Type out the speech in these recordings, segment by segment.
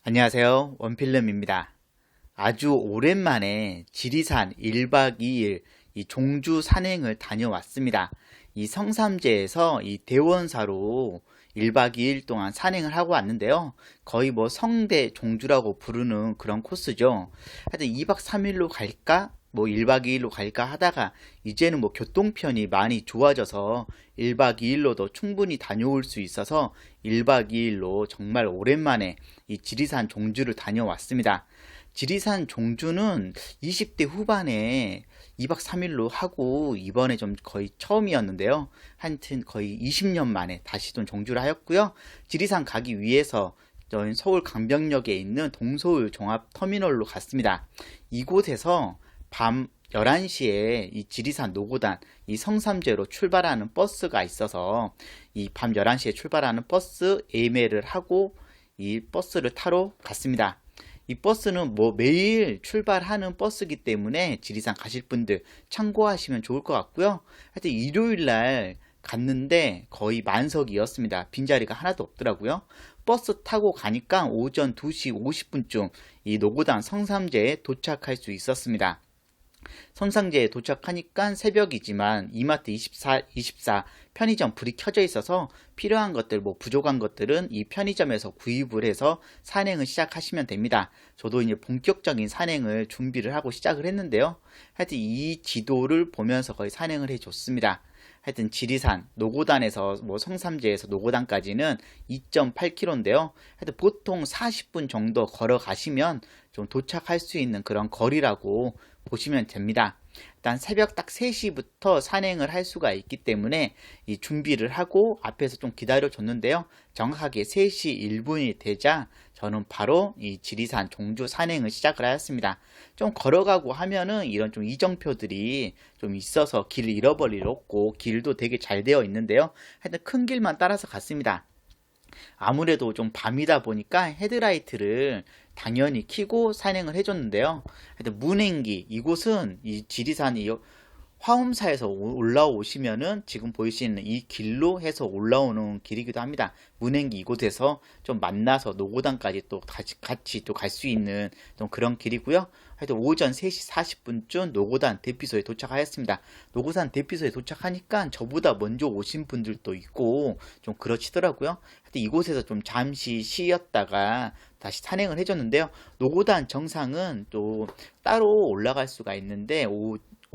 안녕하세요. 원필름입니다. 아주 오랜만에 지리산 1박 2일 이 종주 산행을 다녀왔습니다. 이 성삼재에서 이 대원사로 1박 2일 동안 산행을 하고 왔는데요. 거의 뭐 성대 종주라고 부르는 그런 코스죠. 하여튼 2박 3일로 갈까? 뭐 1박 2일로 갈까 하다가 이제는 뭐 교통편이 많이 좋아져서 1박 2일로도 충분히 다녀올 수 있어서 1박 2일로 정말 오랜만에 이 지리산 종주를 다녀왔습니다. 지리산 종주는 20대 후반에 2박 3일로 하고 이번에 좀 거의 처음이었는데요. 하여튼 거의 20년 만에 다시 좀 종주를 하였고요. 지리산 가기 위해서 저희 서울 강변역에 있는 동서울 종합터미널로 갔습니다. 이곳에서 밤 11시에 이 지리산 노고단 이 성삼재로 출발하는 버스가 있어서 이 밤 11시에 출발하는 버스 예매를 하고 이 버스를 타러 갔습니다. 이 버스는 뭐 매일 출발하는 버스이기 때문에 지리산 가실 분들 참고하시면 좋을 것 같고요. 하여튼 일요일 날 갔는데 거의 만석이었습니다. 빈자리가 하나도 없더라고요. 버스 타고 가니까 오전 2시 50분쯤 이 노고단 성삼재에 도착할 수 있었습니다. 성삼재에 도착하니까 새벽이지만 이마트 24 편의점 불이 켜져 있어서 필요한 것들 뭐 부족한 것들은 이 편의점에서 구입을 해서 산행을 시작하시면 됩니다. 저도 이제 본격적인 산행을 준비를 하고 시작을 했는데요. 하여튼 이 지도를 보면서 거의 산행을 해줬습니다. 하여튼 지리산 노고단에서 뭐 성삼재에서 노고단까지는 2.8km인데요. 하여튼 보통 40분 정도 걸어가시면 좀 도착할 수 있는 그런 거리라고 보시면 됩니다. 일단 새벽 딱 3시부터 산행을 할 수가 있기 때문에 이 준비를 하고 앞에서 좀 기다려 줬는데요. 정확하게 3시 1분이 되자 저는 바로 이 지리산 종주 산행을 시작을 하였습니다. 좀 걸어가고 하면은 이런 좀 이정표들이 좀 있어서 길 잃어버릴 일 없고 길도 되게 잘 되어 있는데요. 하여튼 큰 길만 따라서 갔습니다. 아무래도 좀 밤이다 보니까 헤드라이트를 당연히 켜고 산행을 해줬는데요. 하여튼 문행기 이곳은 이 지리산이 화엄사에서 올라오시면은 지금 보이시는 이 길로 해서 올라오는 길이기도 합니다. 문행기 이곳에서 좀 만나서 노고단까지 또 같이 또 갈 수 있는 좀 그런 길이고요. 하여튼 오전 3시 40분쯤 노고단 대피소에 도착하였습니다. 노고단 대피소에 도착하니까 저보다 먼저 오신 분들도 있고 좀 그러시더라고요. 하여튼 이곳에서 좀 잠시 쉬었다가 다시 산행을 해줬는데요. 노고단 정상은 또 따로 올라갈 수가 있는데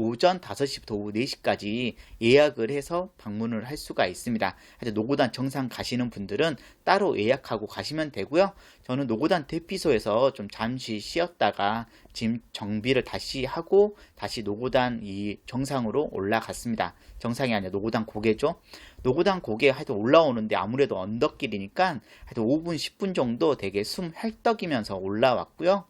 오전 5시부터 오후 4시까지 예약을 해서 방문을 할 수가 있습니다. 하여튼 노고단 정상 가시는 분들은 따로 예약하고 가시면 되고요. 저는 노고단 대피소에서 좀 잠시 쉬었다가 짐 정비를 다시 하고 다시 노고단 이 정상으로 올라갔습니다. 정상이 아니라 노고단 고개죠. 노고단 고개 하여튼 올라오는데 아무래도 언덕길이니까 하여튼 5분 10분 정도 되게 숨 헐떡이면서 올라왔고요.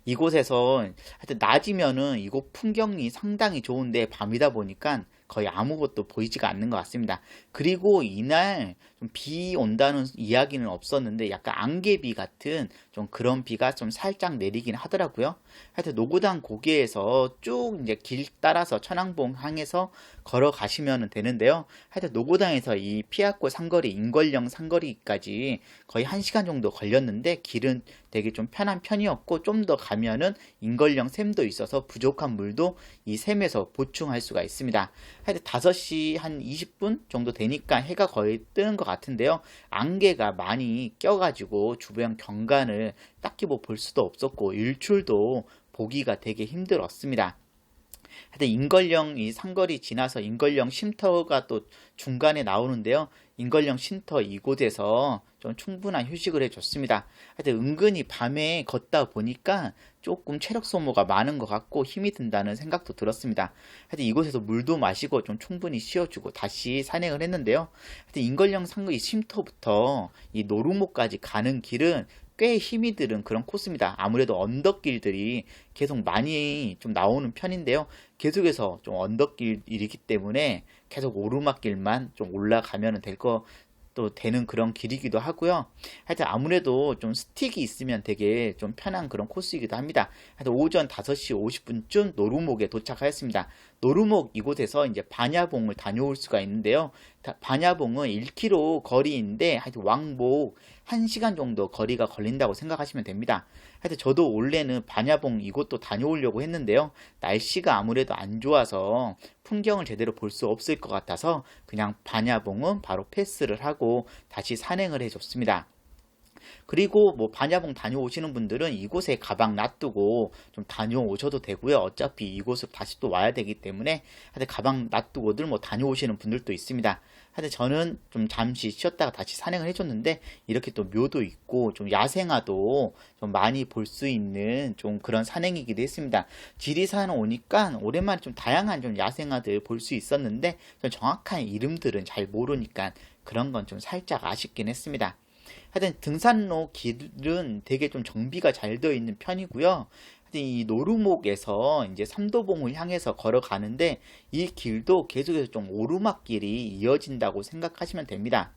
이곳에서 하여튼 낮이면은 이곳 풍경이 상당히 좋은데 밤이다 보니까 거의 아무것도 보이지가 않는 것 같습니다. 그리고 이날 좀 비 온다는 이야기는 없었는데 약간 안개비 같은 좀 그런 비가 좀 살짝 내리긴 하더라고요. 하여튼 노고단 고개에서 쭉 이제 길 따라서 천왕봉 향해서 걸어가시면 되는데요. 하여튼 노고단에서 이 피아골 상거리, 인걸령 상거리까지 거의 1시간 정도 걸렸는데 길은 되게 좀 편한 편이었고 좀 더 가면은 인걸령 샘도 있어서 부족한 물도 이 샘에서 보충할 수가 있습니다. 하여튼 5시 한 20분 정도 되니까 해가 거의 뜨는 것 같은데요. 안개가 많이 껴가지고 주변 경관을 딱히 뭐 볼 수도 없었고 일출도 보기가 되게 힘들었습니다. 하여튼 인걸령 이 상거리 지나서 인걸령 쉼터가 또 중간에 나오는데요. 인걸령 쉼터 이곳에서 좀 충분한 휴식을 해줬습니다. 하여튼 은근히 밤에 걷다 보니까 조금 체력 소모가 많은 것 같고 힘이 든다는 생각도 들었습니다. 하여튼 이곳에서 물도 마시고 좀 충분히 쉬어주고 다시 산행을 했는데요. 하여튼 인걸령 상거리 쉼터부터 이 노루목까지 가는 길은 꽤 힘이 드는 그런 코스입니다. 아무래도 언덕길들이 계속 많이 좀 나오는 편인데요. 계속해서 좀 언덕길이기 때문에 계속 오르막길만 좀 올라가면 또 되는 그런 길이기도 하고요. 하여튼 아무래도 좀 스틱이 있으면 되게 좀 편한 그런 코스이기도 합니다. 하여튼 오전 5시 50분쯤 노루목에 도착하였습니다. 노루목 이곳에서 이제 반야봉을 다녀올 수가 있는데요. 반야봉은 1km 거리인데 하여튼 왕복 1시간 정도 거리가 걸린다고 생각하시면 됩니다. 하여튼 저도 원래는 반야봉 이곳도 다녀오려고 했는데요. 날씨가 아무래도 안 좋아서 풍경을 제대로 볼 수 없을 것 같아서 그냥 반야봉은 바로 패스를 하고 다시 산행을 해줬습니다. 그리고 뭐 반야봉 다녀오시는 분들은 이곳에 가방 놔두고 좀 다녀오셔도 되고요. 어차피 이곳을 다시 또 와야 되기 때문에 하여튼 가방 놔두고들 뭐 다녀오시는 분들도 있습니다. 하여튼 저는 좀 잠시 쉬었다가 다시 산행을 해줬는데 이렇게 또 묘도 있고 좀 야생화도 좀 많이 볼 수 있는 좀 그런 산행이기도 했습니다. 지리산 오니까 오랜만에 좀 다양한 좀 야생화들 볼 수 있었는데 좀 정확한 이름들은 잘 모르니까 그런 건 좀 살짝 아쉽긴 했습니다. 하여튼 등산로 길은 되게 좀 정비가 잘 되어 있는 편이고요. 하여튼 이 노루목에서 이제 삼도봉을 향해서 걸어가는데 이 길도 계속해서 좀 오르막길이 이어진다고 생각하시면 됩니다.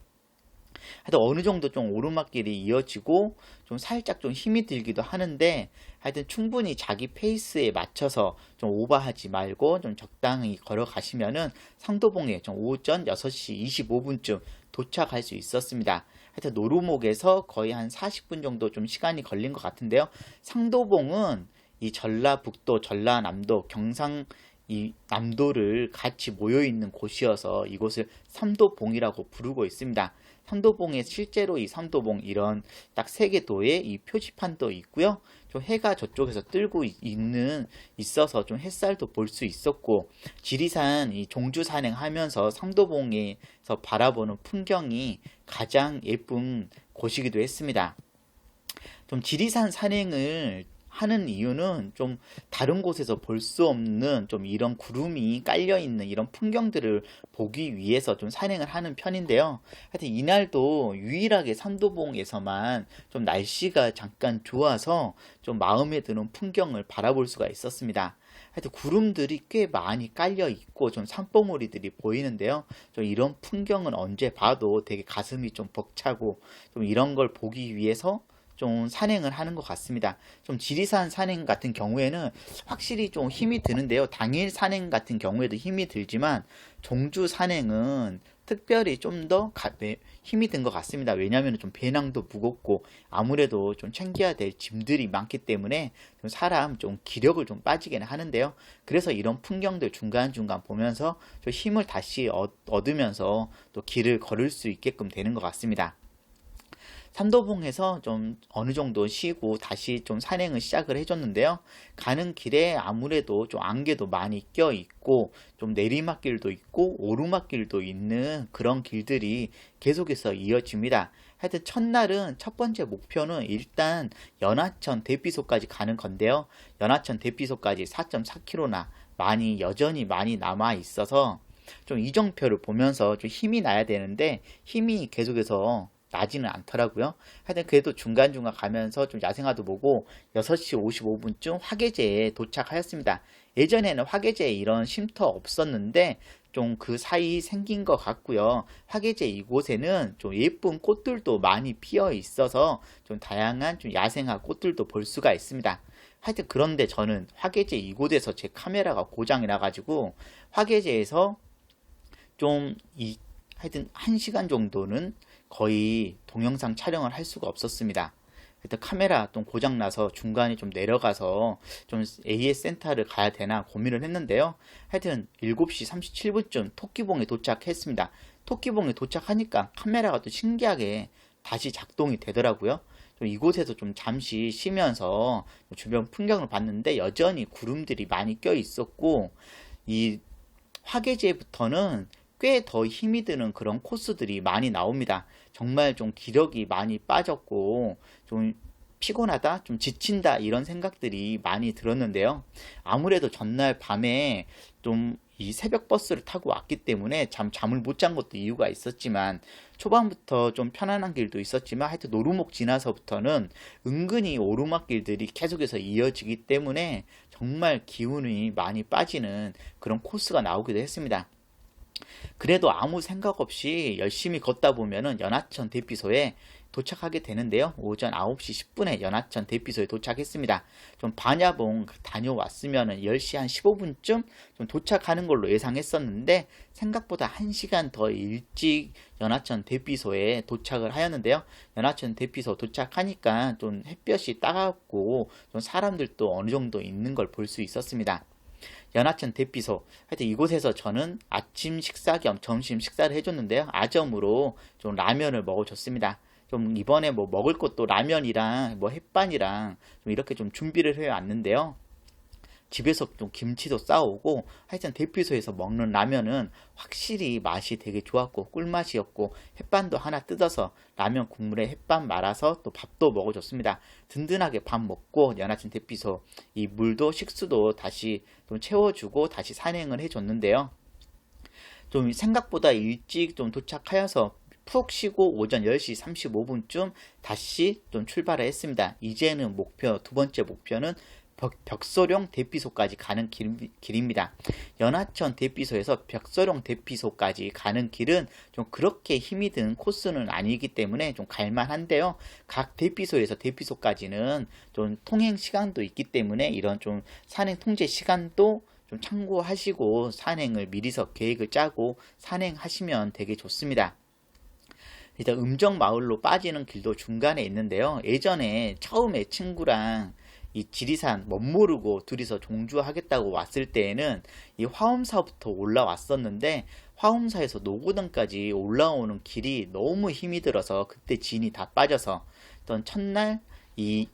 하여튼 어느 정도 좀 오르막길이 이어지고 좀 살짝 좀 힘이 들기도 하는데 하여튼 충분히 자기 페이스에 맞춰서 좀 오버하지 말고 좀 적당히 걸어가시면은 상도봉에 좀 오전 6시 25분쯤 도착할 수 있었습니다. 하여튼 노루목에서 거의 한 40분 정도 좀 시간이 걸린 것 같은데요. 상도봉은 이 전라북도, 전라남도, 경상 이 남도를 같이 모여 있는 곳이어서 이곳을 삼도봉이라고 부르고 있습니다. 삼도봉에 실제로 이 삼도봉 이런 딱 세 개 도에 이 표지판도 있고요. 좀 해가 저쪽에서 뜨고 있어서 좀 햇살도 볼 수 있었고 지리산 이 종주 산행하면서 삼도봉에서 바라보는 풍경이 가장 예쁜 곳이기도 했습니다. 좀 지리산 산행을 하는 이유는 좀 다른 곳에서 볼 수 없는 좀 이런 구름이 깔려 있는 이런 풍경들을 보기 위해서 좀 산행을 하는 편인데요. 하여튼 이날도 유일하게 삼도봉에서만 좀 날씨가 잠깐 좋아서 좀 마음에 드는 풍경을 바라볼 수가 있었습니다. 하여튼 구름들이 꽤 많이 깔려 있고 좀 산봉우리들이 보이는데요. 좀 이런 풍경은 언제 봐도 되게 가슴이 좀 벅차고 좀 이런 걸 보기 위해서 좀 산행을 하는 것 같습니다. 좀 지리산 산행 같은 경우에는 확실히 좀 힘이 드는데요. 당일 산행 같은 경우에도 힘이 들지만 종주 산행은 특별히 좀 더 힘이 든 것 같습니다. 왜냐하면 좀 배낭도 무겁고 아무래도 좀 챙겨야 될 짐들이 많기 때문에 좀 사람 좀 기력을 좀 빠지게는 하는데요. 그래서 이런 풍경들 중간중간 보면서 좀 힘을 다시 얻으면서 또 길을 걸을 수 있게끔 되는 것 같습니다. 삼도봉에서 좀 어느 정도 쉬고 다시 좀 산행을 시작을 해줬는데요. 가는 길에 아무래도 좀 안개도 많이 껴 있고 좀 내리막길도 있고 오르막길도 있는 그런 길들이 계속해서 이어집니다. 하여튼 첫날은 첫 번째 목표는 일단 연하천 대피소까지 가는 건데요. 연하천 대피소까지 4.4km나 여전히 많이 남아 있어서 좀 이정표를 보면서 좀 힘이 나야 되는데 힘이 계속해서 나지는 않더라고요. 하여튼 그래도 중간중간 가면서 좀 야생화도 보고 6시 55분쯤 화계제에 도착하였습니다. 예전에는 화계제에 이런 쉼터 없었는데 좀 그 사이 생긴 것 같고요. 화계제 이곳에는 좀 예쁜 꽃들도 많이 피어 있어서 좀 다양한 좀 야생화 꽃들도 볼 수가 있습니다. 하여튼 그런데 저는 화계제 이곳에서 제 카메라가 고장이 나가지고 화계제에서 하여튼 1시간 정도는 거의 동영상 촬영을 할 수가 없었습니다. 일단 카메라 좀 고장나서 중간에 좀 내려가서 좀 AS 센터를 가야 되나 고민을 했는데요. 하여튼 7시 37분쯤 토끼봉에 도착했습니다. 토끼봉에 도착하니까 카메라가 또 신기하게 다시 작동이 되더라고요. 좀 이곳에서 좀 잠시 쉬면서 주변 풍경을 봤는데 여전히 구름들이 많이 껴 있었고 이 화계제부터는 꽤 더 힘이 드는 그런 코스들이 많이 나옵니다. 정말 좀 기력이 많이 빠졌고 좀 피곤하다, 좀 지친다 이런 생각들이 많이 들었는데요. 아무래도 전날 밤에 좀 이 새벽 버스를 타고 왔기 때문에 잠을 못 잔 것도 이유가 있었지만 초반부터 좀 편안한 길도 있었지만 하여튼 노루목 지나서부터는 은근히 오르막길들이 계속해서 이어지기 때문에 정말 기운이 많이 빠지는 그런 코스가 나오기도 했습니다. 그래도 아무 생각 없이 열심히 걷다 보면은 연하천 대피소에 도착하게 되는데요. 오전 9시 10분에 연하천 대피소에 도착했습니다. 좀 반야봉 다녀왔으면 10시 한 15분쯤 좀 도착하는 걸로 예상했었는데 생각보다 1시간 더 일찍 연하천 대피소에 도착을 하였는데요. 연하천 대피소 도착하니까 좀 햇볕이 따갑고 좀 사람들도 어느 정도 있는 걸 볼 수 있었습니다. 연하천 대피소, 하여튼 이곳에서 저는 아침 식사 겸 점심 식사를 해줬는데요. 아점으로 좀 라면을 먹어줬습니다. 좀 이번에 뭐 먹을 것도 라면이랑 뭐 햇반이랑 좀 이렇게 좀 준비를 해왔는데요. 집에서 좀 김치도 싸오고 하여튼 대피소에서 먹는 라면은 확실히 맛이 되게 좋았고 꿀맛이었고 햇반도 하나 뜯어서 라면 국물에 햇반 말아서 또 밥도 먹어줬습니다. 든든하게 밥 먹고 연하천 대피소 이 물도 식수도 다시 좀 채워주고 다시 산행을 해줬는데요. 좀 생각보다 일찍 좀 도착하여서 푹 쉬고 오전 10시 35분쯤 다시 좀 출발을 했습니다. 이제는 두 번째 목표는 벽소룡 대피소까지 가는 길입니다. 연하천 대피소에서 벽소룡 대피소까지 가는 길은 좀 그렇게 힘이 든 코스는 아니기 때문에 좀 갈만한데요. 각 대피소에서 대피소까지는 좀 통행 시간도 있기 때문에 이런 좀 산행 통제 시간도 좀 참고하시고 산행을 미리서 계획을 짜고 산행하시면 되게 좋습니다. 일단 음정마을로 빠지는 길도 중간에 있는데요. 예전에 처음에 친구랑 이 지리산 멋모르고 둘이서 종주하겠다고 왔을 때에는 이 화엄사부터 올라왔었는데 화엄사에서 노고단까지 올라오는 길이 너무 힘이 들어서 그때 진이 다 빠져서 어떤 첫날 이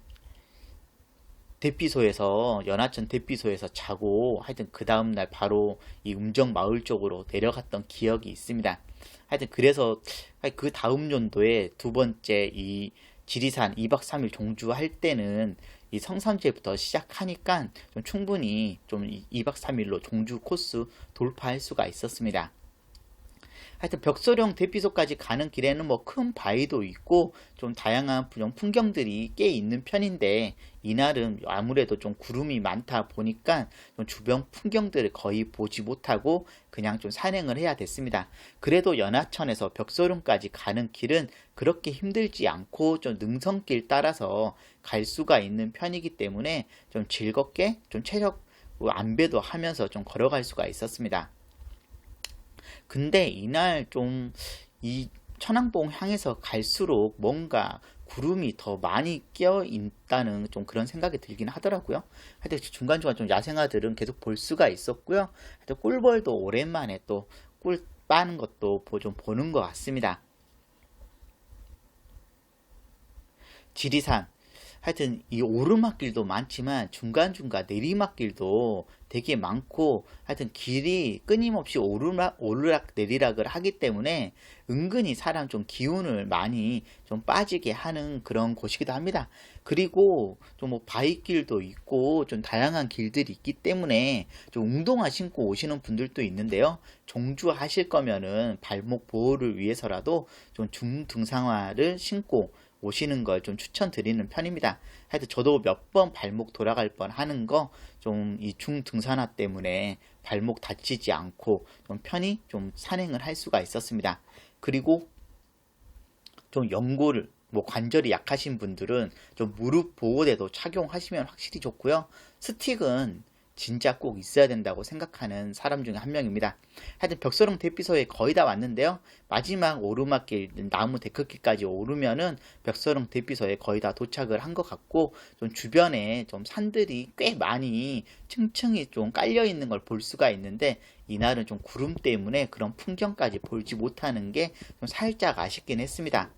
대피소에서 연하천 대피소에서 자고 하여튼 그 다음날 바로 이 음정마을 쪽으로 내려갔던 기억이 있습니다. 하여튼 그래서 그 다음 연도에 두 번째 이 지리산 2박 3일 종주할 때는 이 성삼제부터 시작하니까 좀 충분히 좀 2박 3일로 종주 코스 돌파할 수가 있었습니다. 하여튼 벽소룡 대피소까지 가는 길에는 뭐 큰 바위도 있고 좀 다양한 풍경들이 꽤 있는 편인데 이날은 아무래도 좀 구름이 많다 보니까 좀 주변 풍경들을 거의 보지 못하고 그냥 좀 산행을 해야 됐습니다. 그래도 연하천에서 벽소룡까지 가는 길은 그렇게 힘들지 않고 좀 능선길 따라서 갈 수가 있는 편이기 때문에 좀 즐겁게 좀 체력 안배도 하면서 좀 걸어갈 수가 있었습니다. 근데 이날 좀 이 천왕봉 향해서 갈수록 뭔가 구름이 더 많이 껴 있다는 좀 그런 생각이 들긴 하더라고요. 하여튼 중간중간 좀 야생화들은 계속 볼 수가 있었고요. 하여튼 꿀벌도 오랜만에 또 꿀 빠는 것도 좀 보는 것 같습니다. 지리산 하여튼 이 오르막길도 많지만 중간중간 내리막길도 되게 많고 하여튼 길이 끊임없이 오르락 내리락을 하기 때문에 은근히 사람 좀 기운을 많이 좀 빠지게 하는 그런 곳이기도 합니다. 그리고 좀 뭐 바위길도 있고 좀 다양한 길들이 있기 때문에 좀 운동화 신고 오시는 분들도 있는데요. 종주하실 거면은 발목 보호를 위해서라도 좀 중등산화를 신고 오시는 걸 좀 추천드리는 편입니다. 하여튼 저도 몇 번 발목 돌아갈 뻔 하는 거 좀 이 중등산화 때문에 발목 다치지 않고 좀 편히 좀 산행을 할 수가 있었습니다. 그리고 좀 연골, 뭐 관절이 약하신 분들은 좀 무릎 보호대도 착용하시면 확실히 좋고요. 스틱은 진짜 꼭 있어야 된다고 생각하는 사람 중에 한 명입니다. 하여튼 벽소룡 대피소에 거의 다 왔는데요. 마지막 오르막길 나무 데크길까지 오르면은 벽소룡 대피소에 거의 다 도착을 한 것 같고 좀 주변에 좀 산들이 꽤 많이 층층이 좀 깔려 있는 걸 볼 수가 있는데 이날은 좀 구름 때문에 그런 풍경까지 보지 못하는 게 좀 살짝 아쉽긴 했습니다.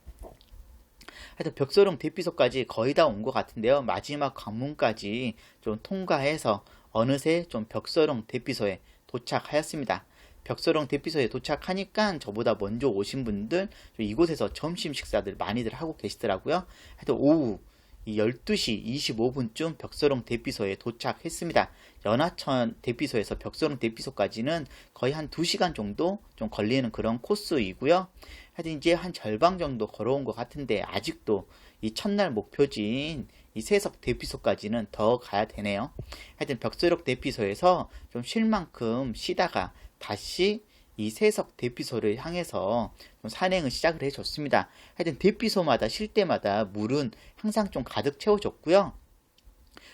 하여튼 벽소룡 대피소까지 거의 다 온 것 같은데요. 마지막 관문까지 좀 통과해서 어느새 좀 벽소룡 대피소에 도착하였습니다. 벽소룡 대피소에 도착하니까 저보다 먼저 오신 분들 이곳에서 점심 식사들 많이들 하고 계시더라고요. 하여튼 오후 12시 25분쯤 벽소룡 대피소에 도착했습니다. 연하천 대피소에서 벽소룡 대피소까지는 거의 한 2시간 정도 좀 걸리는 그런 코스이고요. 하여튼 이제 한 절반 정도 걸어온 것 같은데 아직도 이 첫날 목표지인 이 세석 대피소까지는 더 가야 되네요. 하여튼 벽소룡 대피소에서 좀 쉴 만큼 쉬다가 다시 이 세석 대피소를 향해서 좀 산행을 시작을 해줬습니다. 하여튼 대피소마다 쉴 때마다 물은 항상 좀 가득 채워줬고요.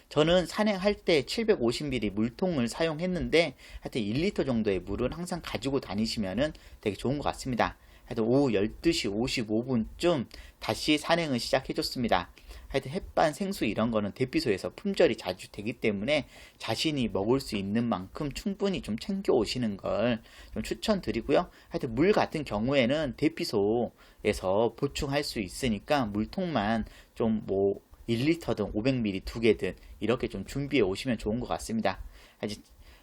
저는 산행할 때 750ml 물통을 사용했는데 하여튼 1리터 정도의 물은 항상 가지고 다니시면 되게 좋은 것 같습니다. 하여튼 오후 12시 55분쯤 다시 산행을 시작해줬습니다. 하여튼 햇반, 생수 이런 거는 대피소에서 품절이 자주 되기 때문에 자신이 먹을 수 있는 만큼 충분히 좀 챙겨 오시는 걸 좀 추천드리고요. 하여튼 물 같은 경우에는 대피소에서 보충할 수 있으니까 물통만 좀 뭐 1리터든 500ml 두 개든 이렇게 좀 준비해 오시면 좋은 것 같습니다.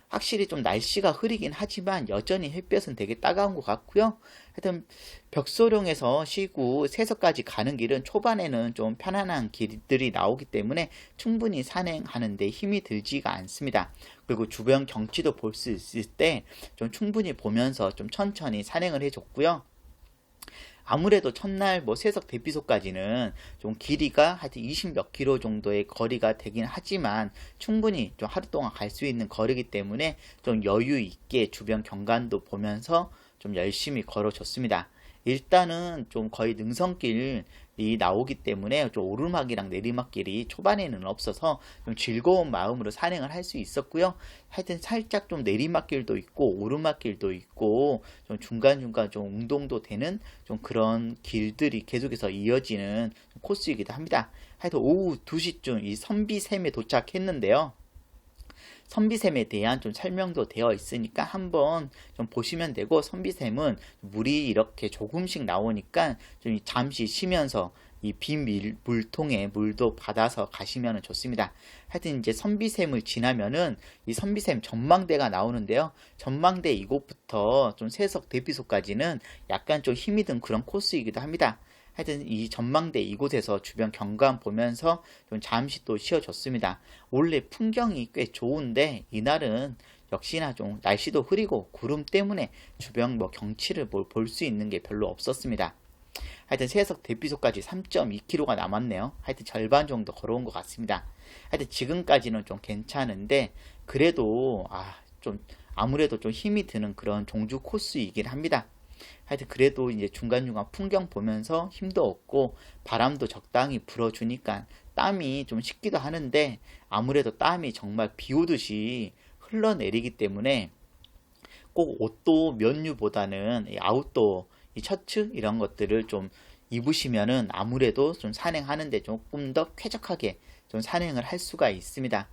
확실히 좀 날씨가 흐리긴 하지만 여전히 햇볕은 되게 따가운 것 같고요. 하여튼 벽소룡에서 시구 세석까지 가는 길은 초반에는 좀 편안한 길들이 나오기 때문에 충분히 산행하는 데 힘이 들지가 않습니다. 그리고 주변 경치도 볼 수 있을 때 좀 충분히 보면서 좀 천천히 산행을 해줬고요. 아무래도 첫날 뭐 세석 대피소까지는 좀 길이가 하여튼 20 몇 킬로 정도의 거리가 되긴 하지만 충분히 좀 하루 동안 갈 수 있는 거리이기 때문에 좀 여유 있게 주변 경관도 보면서 좀 열심히 걸어줬습니다. 일단은 좀 거의 능선길이 나오기 때문에 좀 오르막이랑 내리막길이 초반에는 없어서 좀 즐거운 마음으로 산행을 할 수 있었고요. 하여튼 살짝 좀 내리막길도 있고 오르막길도 있고 좀 중간중간 좀 운동도 되는 좀 그런 길들이 계속해서 이어지는 코스이기도 합니다. 하여튼 오후 2시쯤 이 선비샘에 도착했는데요. 선비샘에 대한 좀 설명도 되어 있으니까 한번 좀 보시면 되고, 선비샘은 물이 이렇게 조금씩 나오니까 좀 잠시 쉬면서 이 빈 물통에 물도 받아서 가시면 좋습니다. 하여튼 이제 선비샘을 지나면은 이 선비샘 전망대가 나오는데요. 전망대 이곳부터 좀 세석 대피소까지는 약간 좀 힘이 든 그런 코스이기도 합니다. 하여튼 이 전망대 이곳에서 주변 경관 보면서 좀 잠시 또 쉬어줬습니다. 원래 풍경이 꽤 좋은데 이날은 역시나 좀 날씨도 흐리고 구름 때문에 주변 뭐 경치를 볼 수 있는 게 별로 없었습니다. 하여튼 세석 대피소까지 3.2km가 남았네요. 하여튼 절반 정도 걸어온 것 같습니다. 하여튼 지금까지는 좀 괜찮은데 그래도 좀 아무래도 좀 힘이 드는 그런 종주 코스이긴 합니다. 하여튼 그래도 이제 중간중간 풍경 보면서 힘도 얻고 바람도 적당히 불어주니까 땀이 좀 식기도 하는데 아무래도 땀이 정말 비 오듯이 흘러내리기 때문에 꼭 옷도 면류보다는 아웃도어 이 셔츠 이런 것들을 좀 입으시면은 아무래도 좀 산행하는데 조금 더 쾌적하게 좀 산행을 할 수가 있습니다.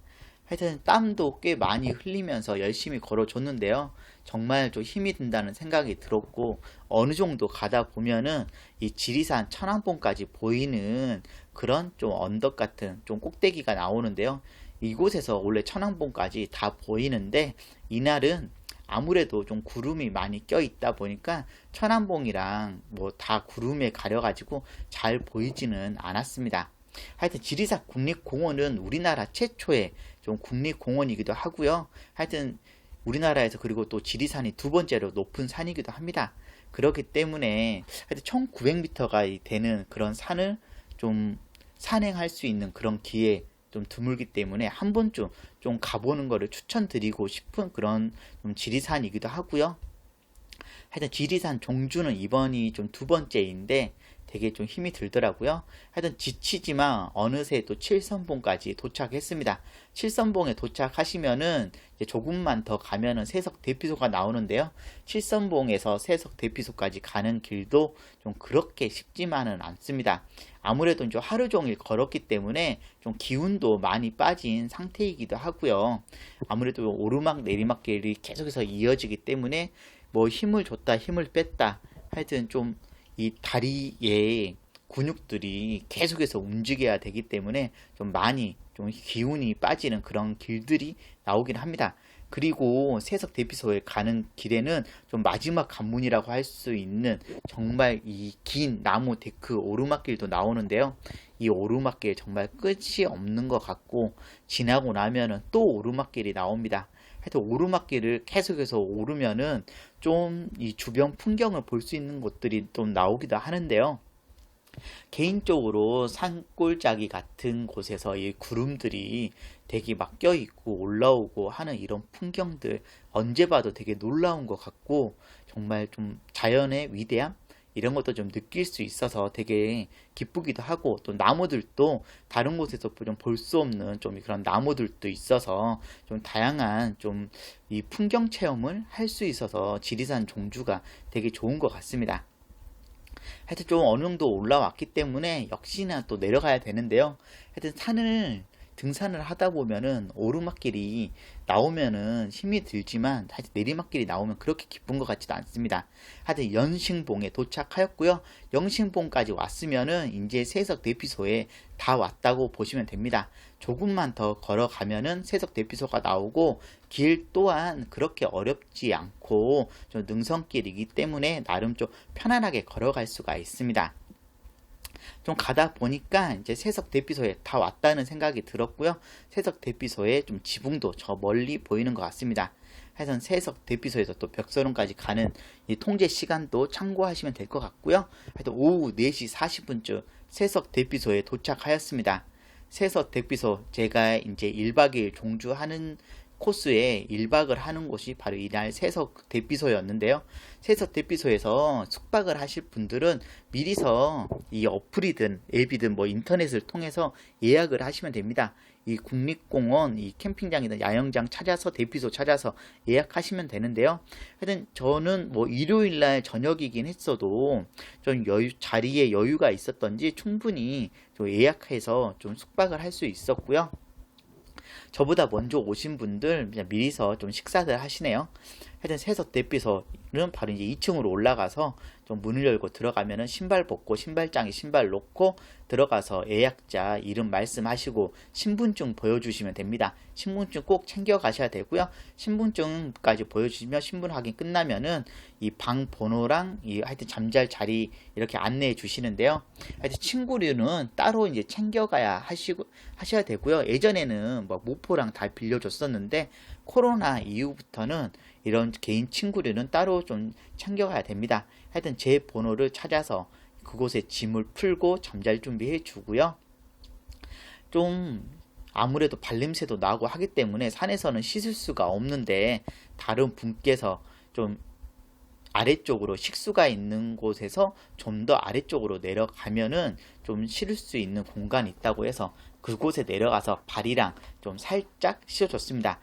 하여튼 땀도 꽤 많이 흘리면서 열심히 걸어줬는데요. 정말 좀 힘이 든다는 생각이 들었고 어느 정도 가다 보면은 이 지리산 천왕봉까지 보이는 그런 좀 언덕 같은 좀 꼭대기가 나오는데요. 이곳에서 원래 천왕봉까지 다 보이는데 이날은 아무래도 좀 구름이 많이 껴 있다 보니까 천왕봉이랑 뭐 다 구름에 가려가지고 잘 보이지는 않았습니다. 하여튼 지리산 국립공원은 우리나라 최초의 좀 국립공원이기도 하고요. 하여튼 우리나라에서 그리고 또 지리산이 두 번째로 높은 산이기도 합니다. 그렇기 때문에 하여튼 1900m가 되는 그런 산을 좀 산행할 수 있는 그런 기회 좀 드물기 때문에 한 번쯤 좀 가보는 거를 추천드리고 싶은 그런 좀 지리산이기도 하고요. 하여튼 지리산 종주는 이번이 좀 두 번째인데 되게 좀 힘이 들더라고요. 하여튼 지치지만 어느새 또 칠선봉까지 도착했습니다. 칠선봉에 도착하시면은 이제 조금만 더 가면은 세석 대피소가 나오는데요. 칠선봉에서 세석 대피소까지 가는 길도 좀 그렇게 쉽지만은 않습니다. 아무래도 좀 하루 종일 걸었기 때문에 좀 기운도 많이 빠진 상태이기도 하고요. 아무래도 오르막 내리막길이 계속해서 이어지기 때문에 뭐 힘을 줬다 힘을 뺐다 하여튼 좀 이 다리의 근육들이 계속해서 움직여야 되기 때문에 좀 많이 좀 기운이 빠지는 그런 길들이 나오긴 합니다. 그리고 세석 대피소에 가는 길에는 좀 마지막 관문이라고 할 수 있는 정말 이 긴 나무 데크 오르막길도 나오는데요. 이 오르막길 정말 끝이 없는 것 같고 지나고 나면은 또 오르막길이 나옵니다. 하여튼 오르막길을 계속해서 오르면은 좀 이 주변 풍경을 볼 수 있는 곳들이 좀 나오기도 하는데요. 개인적으로 산골짜기 같은 곳에서 이 구름들이 되게 막 껴있고 올라오고 하는 이런 풍경들 언제 봐도 되게 놀라운 것 같고 정말 좀 자연의 위대함? 이런 것도 좀 느낄 수 있어서 되게 기쁘기도 하고 또 나무들도 다른 곳에서 좀 볼 수 없는 좀 그런 나무들도 있어서 좀 다양한 좀 이 풍경 체험을 할 수 있어서 지리산 종주가 되게 좋은 것 같습니다. 하여튼 좀 어느 정도 올라왔기 때문에 역시나 또 내려가야 되는데요. 하여튼 산을 등산을 하다 보면은 오르막길이 나오면은 힘이 들지만 하여튼 내리막길이 나오면 그렇게 기쁜 것 같지도 않습니다. 하여튼 연신봉에 도착하였고요. 연신봉까지 왔으면은 이제 세석 대피소에 다 왔다고 보시면 됩니다. 조금만 더 걸어가면은 세석 대피소가 나오고 길 또한 그렇게 어렵지 않고 좀 능선길이기 때문에 나름 좀 편안하게 걸어갈 수가 있습니다. 좀 가다 보니까 이제 세석 대피소에 다 왔다는 생각이 들었고요. 세석 대피소에 좀 지붕도 저 멀리 보이는 것 같습니다. 하여튼 세석 대피소에서 또 벽서론까지 가는 이 통제 시간도 참고하시면 될 것 같고요. 하여튼 오후 4시 40분쯤 세석 대피소에 도착하였습니다. 세석 대피소 제가 이제 1박 2일 종주하는 코스에 1박을 하는 곳이 바로 이날 세석 대피소였는데요. 세석 대피소에서 숙박을 하실 분들은 미리서 이 어플이든 앱이든 뭐 인터넷을 통해서 예약을 하시면 됩니다. 이 국립공원, 이 캠핑장이든 야영장 찾아서 대피소 찾아서 예약하시면 되는데요. 하여튼 저는 뭐 일요일날 저녁이긴 했어도 좀 자리에 여유가 있었던지 충분히 좀 예약해서 좀 숙박을 할 수 있었고요. 저보다 먼저 오신 분들 그냥 미리서 좀 식사들 하시네요. 하여튼 세석 대피소는 바로 이제 2층으로 올라가서 좀 문을 열고 들어가면은 신발 벗고 신발장에 신발 놓고 들어가서 예약자 이름 말씀하시고 신분증 보여주시면 됩니다. 신분증 꼭 챙겨 가셔야 되고요. 신분증까지 보여주시면 신분 확인 끝나면은 이 방 번호랑 이 하여튼 잠잘 자리 이렇게 안내해 주시는데요. 하여튼 침구류는 따로 이제 챙겨가야 하셔야 되고요. 예전에는 뭐 모포랑 다 빌려줬었는데 코로나 이후부터는 이런 개인 침구류는 따로 좀 챙겨가야 됩니다. 하여튼 제 번호를 찾아서 그곳에 짐을 풀고 잠잘 준비해 주고요. 좀 아무래도 발냄새도 나고 하기 때문에 산에서는 씻을 수가 없는데 다른 분께서 좀 아래쪽으로 식수가 있는 곳에서 좀 더 아래쪽으로 내려가면은 좀 실을 수 있는 공간이 있다고 해서 그곳에 내려가서 발이랑 좀 살짝 씻어줬습니다.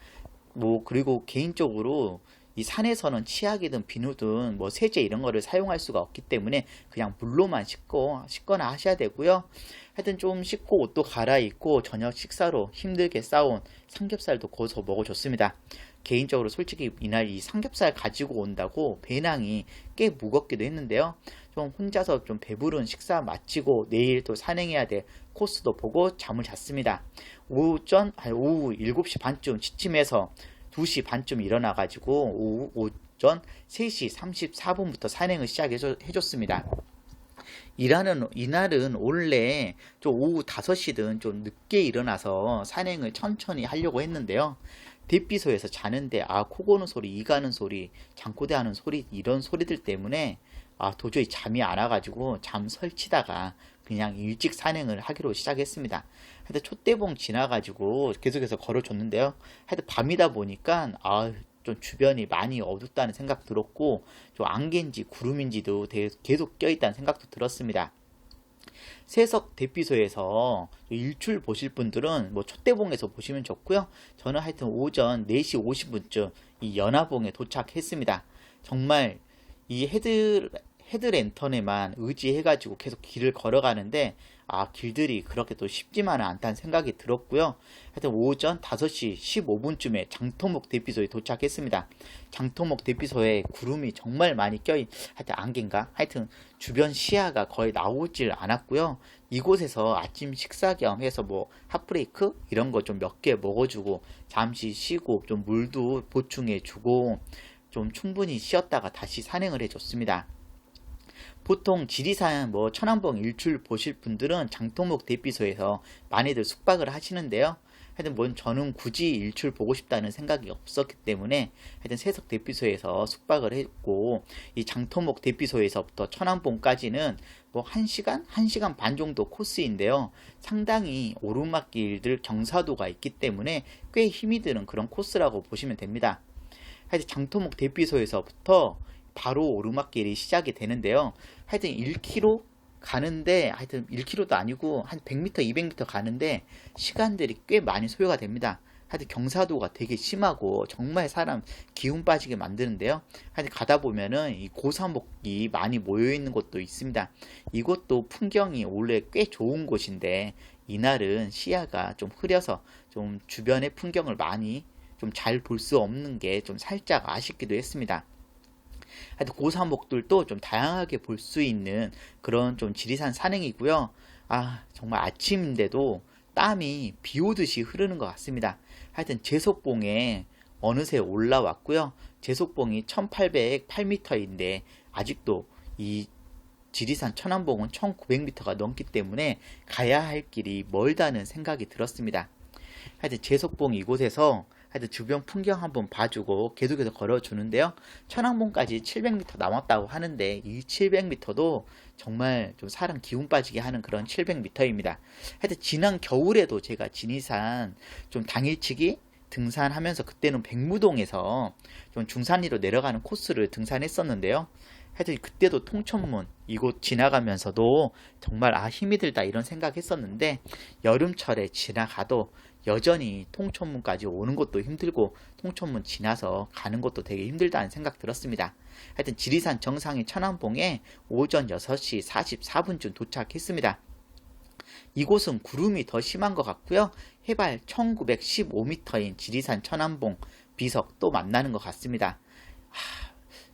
뭐 그리고 개인적으로 이 산에서는 치약이든 비누든 뭐 세제 이런 거를 사용할 수가 없기 때문에 그냥 물로만 씻거나 하셔야 되고요. 하여튼 좀 씻고 옷도 갈아입고 저녁 식사로 힘들게 싸온 삼겹살도 구워서 먹어줬습니다. 개인적으로 솔직히 이날 이 삼겹살 가지고 온다고 배낭이 꽤 무겁기도 했는데요. 좀 혼자서 좀 배부른 식사 마치고 내일 또 산행해야 될 코스도 보고 잠을 잤습니다. 오후 7시 반쯤 취침해서 2시 반쯤 일어나가지고 오전 3시 34분부터 산행을 시작해줬습니다. 이날은 원래 좀 오후 5시든 좀 늦게 일어나서 산행을 천천히 하려고 했는데요. 대피소에서 자는데 코 고는 소리, 이 가는 소리, 잠꼬대 하는 소리 이런 소리들 때문에 도저히 잠이 안 와가지고 잠 설치다가 그냥 일찍 산행을 하기로 시작했습니다. 하여튼 촛대봉 지나가지고 계속해서 걸어줬는데요. 하여튼 밤이다 보니까 좀 주변이 많이 어둡다는 생각 들었고 좀 안개인지 구름인지도 계속 껴있다는 생각도 들었습니다. 세석 대피소에서 일출 보실 분들은 뭐 촛대봉에서 보시면 좋고요. 저는 하여튼 오전 4시 50분쯤 이 연화봉에 도착했습니다. 정말 이 헤드랜턴에만 의지해가지고 계속 길을 걸어가는데 길들이 그렇게 또 쉽지만은 않다는 생각이 들었고요. 하여튼 오전 5시 15분쯤에 장토목 대피소에 도착했습니다. 장토목 대피소에 구름이 정말 많이 껴인 하여튼 안개인가? 하여튼 주변 시야가 거의 나오질 않았고요. 이곳에서 아침 식사 겸 해서 뭐 핫브레이크 이런 거 좀 몇 개 먹어주고 잠시 쉬고 좀 물도 보충해주고 좀 충분히 쉬었다가 다시 산행을 해줬습니다. 보통 지리산 천왕봉 일출 보실 분들은 장토목 대피소에서 많이들 숙박을 하시는데요. 하여튼 뭐 저는 굳이 일출 보고 싶다는 생각이 없었기 때문에 하여튼 세석 대피소에서 숙박을 했고, 이 장터목 대피소에서부터 천안봉까지는 뭐 1시간? 1시간 반 정도 코스인데요. 상당히 오르막길들 경사도가 있기 때문에 꽤 힘이 드는 그런 코스라고 보시면 됩니다. 하여튼 장터목 대피소에서부터 바로 오르막길이 시작이 되는데요. 하여튼 1km 가는데, 하여튼 1km도 아니고 한 100m, 200m 가는데 시간들이 꽤 많이 소요가 됩니다. 하여튼 경사도가 되게 심하고 정말 사람 기운 빠지게 만드는데요. 하여튼 가다 보면은 이 고사목이 많이 모여 있는 곳도 있습니다. 이곳도 풍경이 원래 꽤 좋은 곳인데 이날은 시야가 좀 흐려서 좀 주변의 풍경을 많이 좀 잘 볼 수 없는 게 좀 살짝 아쉽기도 했습니다. 하여튼 고사목들도 좀 다양하게 볼 수 있는 그런 좀 지리산 산행이고요. 아, 정말 아침인데도 땀이 비 오듯이 흐르는 것 같습니다. 하여튼 제석봉에 어느새 올라왔고요. 제석봉이 1808m인데 아직도 이 지리산 천안봉은 1900m가 넘기 때문에 가야 할 길이 멀다는 생각이 들었습니다. 하여튼 제석봉 이곳에서 하여튼 주변 풍경 한번 봐주고 계속해서 걸어주는데요. 천왕봉까지 700m 남았다고 하는데 이 700m도 정말 좀 사람 기운 빠지게 하는 그런 700m입니다. 하여튼 지난 겨울에도 제가 지리산 좀 당일치기 등산하면서 그때는 백무동에서 좀 중산리로 내려가는 코스를 등산했었는데요. 하여튼 그때도 통천문 이곳 지나가면서도 정말 힘이 들다 이런 생각했었는데, 여름철에 지나가도 여전히 통천문까지 오는 것도 힘들고 통천문 지나서 가는 것도 되게 힘들다는 생각 들었습니다. 하여튼 지리산 정상인 천안봉에 오전 6시 44분쯤 도착했습니다. 이곳은 구름이 더 심한 것 같고요. 해발 1915m인 지리산 천안봉 비석 또 만나는 것 같습니다.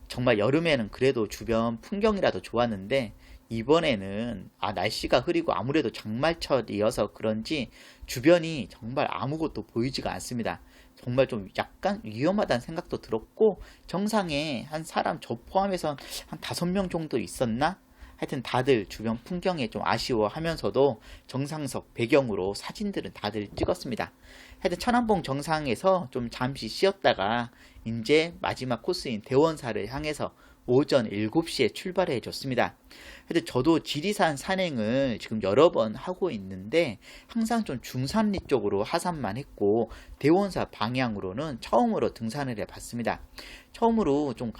정말 여름에는 그래도 주변 풍경이라도 좋았는데 이번에는 날씨가 흐리고 아무래도 장마철이어서 그런지 주변이 정말 아무것도 보이지가 않습니다. 정말 좀 약간 위험하다는 생각도 들었고, 정상에 한 사람 저 포함해서 한 5명 정도 있었나? 하여튼 다들 주변 풍경에 좀 아쉬워하면서도 정상석 배경으로 사진들은 다들 찍었습니다. 하여튼 천안봉 정상에서 좀 잠시 쉬었다가 이제 마지막 코스인 대원사를 향해서 오전 7시에 출발해 줬습니다. 근데 저도 지리산 산행을 지금 여러 번 하고 있는데 항상 좀 중산리 쪽으로 하산만 했고 대원사 방향으로는 처음으로 등산을 해봤습니다. 처음으로 좀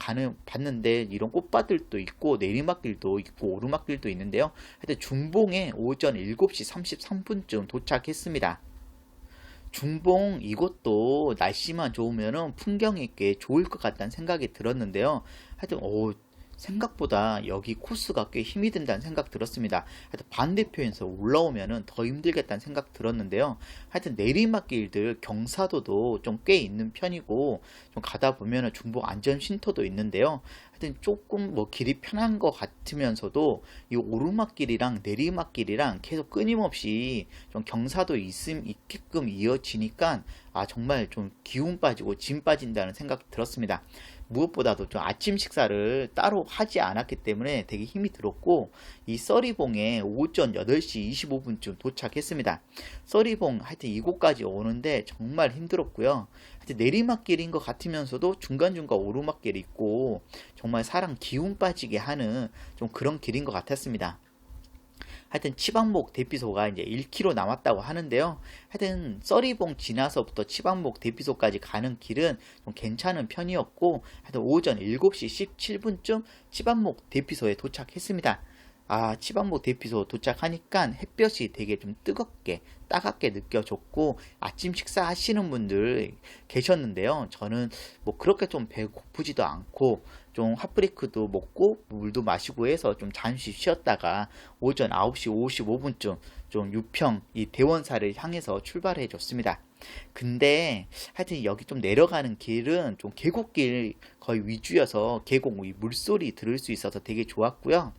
봤는데 이런 꽃밭들도 있고 내리막길도 있고 오르막길도 있는데요. 하여튼 중봉에 오전 7시 33분쯤 도착했습니다. 중봉 이곳도 날씨만 좋으면 풍경이 꽤 좋을 것 같다는 생각이 들었는데요. 하여튼 생각보다 여기 코스가 꽤 힘이 든다는 생각 들었습니다. 하여튼 반대편에서 올라오면 더 힘들겠다는 생각 들었는데요. 하여튼 내리막길들 경사도도 좀 꽤 있는 편이고 좀 가다 보면 중봉 안전 쉼터도 있는데요. 하여튼 조금 뭐 길이 편한 것 같으면서도 이 오르막길이랑 내리막길이랑 계속 끊임없이 좀 경사도 있게끔 이어지니까 정말 좀 기운 빠지고 짐 빠진다는 생각이 들었습니다. 무엇보다도 좀 아침 식사를 따로 하지 않았기 때문에 되게 힘이 들었고, 이 써리봉에 오전 8시 25분쯤 도착했습니다. 써리봉 하여튼 이곳까지 오는데 정말 힘들었고요. 하여튼 내리막길인 것 같으면서도 중간중간 오르막길이 있고 정말 사람 기운 빠지게 하는 좀 그런 길인 것 같았습니다. 하여튼 치방목 대피소가 이제 1km 남았다고 하는데요. 하여튼 써리봉 지나서부터 치방목 대피소까지 가는 길은 좀 괜찮은 편이었고, 하여튼 오전 7시 17분쯤 치방목 대피소에 도착했습니다. 치방목 대피소 도착하니까 햇볕이 되게 좀 뜨겁게 따갑게 느껴졌고 아침 식사하시는 분들 계셨는데요. 저는 뭐 그렇게 좀 배고프지도 않고 좀 핫브레이크도 먹고 물도 마시고 해서 좀 잠시 쉬었다가 오전 9시 55분쯤 좀 유평 이 대원사를 향해서 출발해 줬습니다. 근데 하여튼 여기 좀 내려가는 길은 좀 계곡길 거의 위주여서 계곡 물소리 들을 수 있어서 되게 좋았고요.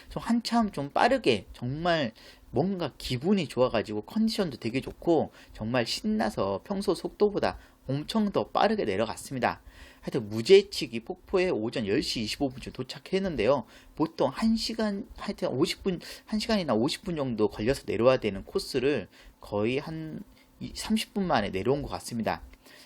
좀 한참 좀 빠르게 정말 뭔가 기분이 좋아가지고 컨디션도 되게 좋고 정말 신나서 평소 속도보다 엄청 더 빠르게 내려갔습니다. 하여튼 무제치기 폭포에 오전 10시 25분쯤 도착했는데요. 보통 1시간, 하여튼 50분, 1시간이나 50분 정도 걸려서 내려와야 되는 코스를 거의 한 30분 만에 내려온 것 같습니다.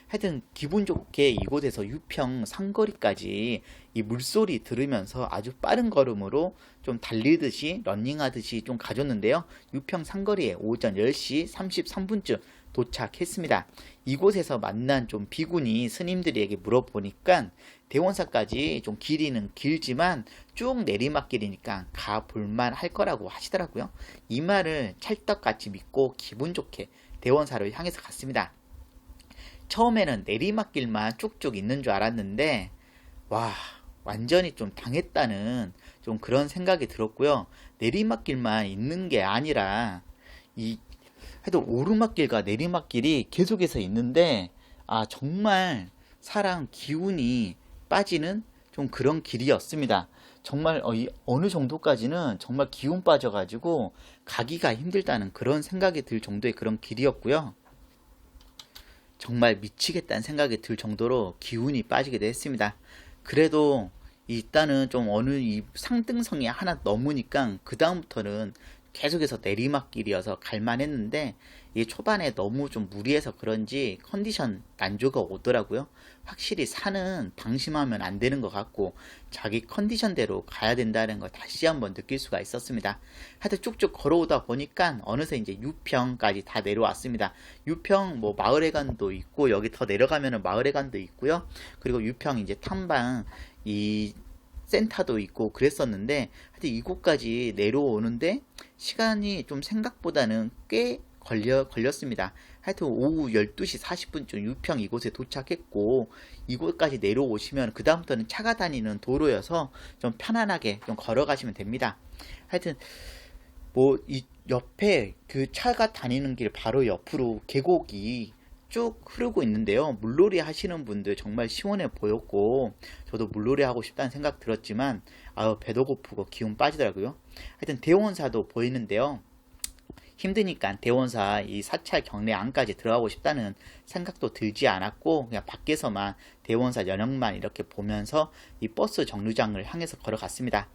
하여튼 기분 좋게 이곳에서 유평 상거리까지 이 물소리 들으면서 아주 빠른 걸음으로 좀 달리듯이 러닝하듯이 좀 가줬는데요. 유평 상거리에 오전 10시 33분쯤 도착했습니다. 이곳에서 만난 좀 비구니 스님들에게 물어보니까 대원사까지 좀 길이는 길지만 쭉 내리막길이니까 가볼만 할 거라고 하시더라고요. 이 말을 찰떡같이 믿고 기분 좋게 대원사로 향해서 갔습니다. 처음에는 내리막길만 쭉쭉 있는 줄 알았는데 와, 완전히 좀 당했다는 좀 그런 생각이 들었고요. 내리막길만 있는 게 아니라 하여튼 오르막길과 내리막길이 계속해서 있는데 정말 사람 기운이 빠지는 좀 그런 길이었습니다. 정말 어느 정도까지는 정말 기운 빠져가지고 가기가 힘들다는 그런 생각이 들 정도의 그런 길이었고요. 정말 미치겠다는 생각이 들 정도로 기운이 빠지기도 했습니다. 그래도 일단은 좀 어느 이 상등성이 하나 넘으니까 그 다음부터는 계속해서 내리막길이어서 갈만했는데 이 초반에 너무 좀 무리해서 그런지 컨디션 난조가 오더라고요. 확실히 산은 방심하면 안 되는 것 같고 자기 컨디션대로 가야 된다는 걸 다시 한번 느낄 수가 있었습니다. 하여튼 쭉쭉 걸어오다 보니까 어느새 이제 유평까지 다 내려왔습니다. 유평 뭐 마을회관도 있고 여기 더 내려가면은 마을회관도 있고요. 그리고 유평 이제 탐방 이 센터도 있고 그랬었는데 하여튼 이곳까지 내려오는데 시간이 좀 생각보다는 꽤 걸렸습니다. 하여튼 오후 12시 40분쯤 유평 이곳에 도착했고 이곳까지 내려오시면 그 다음부터는 차가 다니는 도로여서 좀 편안하게 좀 걸어가시면 됩니다. 하여튼 뭐 이 옆에 그 차가 다니는 길 바로 옆으로 계곡이 쭉 흐르고 있는데요. 물놀이 하시는 분들 정말 시원해 보였고 저도 물놀이 하고 싶다는 생각 들었지만 배도 고프고 기운 빠지더라고요. 하여튼 대원사도 보이는데요. 힘드니까 대원사 이 사찰 경내 안까지 들어가고 싶다는 생각도 들지 않았고 그냥 밖에서만 대원사 연영만 이렇게 보면서 이 버스 정류장을 향해서 걸어갔습니다.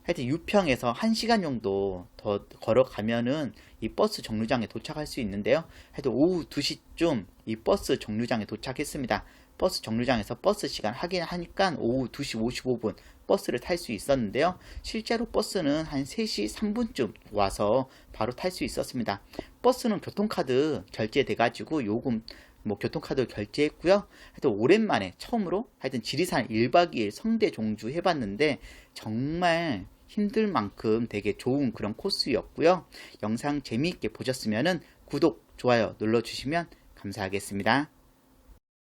하여튼 유평에서 1시간 정도 더 걸어가면은 이 버스 정류장에 도착할 수 있는데요. 하여튼 오후 2시쯤 이 버스 정류장에 도착했습니다. 버스 정류장에서 버스 시간 확인하니까 오후 2시 55분 버스를 탈 수 있었는데요. 실제로 버스는 한 3시 3분쯤 와서 바로 탈 수 있었습니다. 버스는 교통카드 결제돼가지고 요금 뭐 교통카드 결제했고요. 하여튼 오랜만에 처음으로 하여튼 지리산 1박 2일 성대 종주 해봤는데 정말 힘들 만큼 되게 좋은 그런 코스였고요. 영상 재미있게 보셨으면 구독, 좋아요 눌러주시면 감사하겠습니다.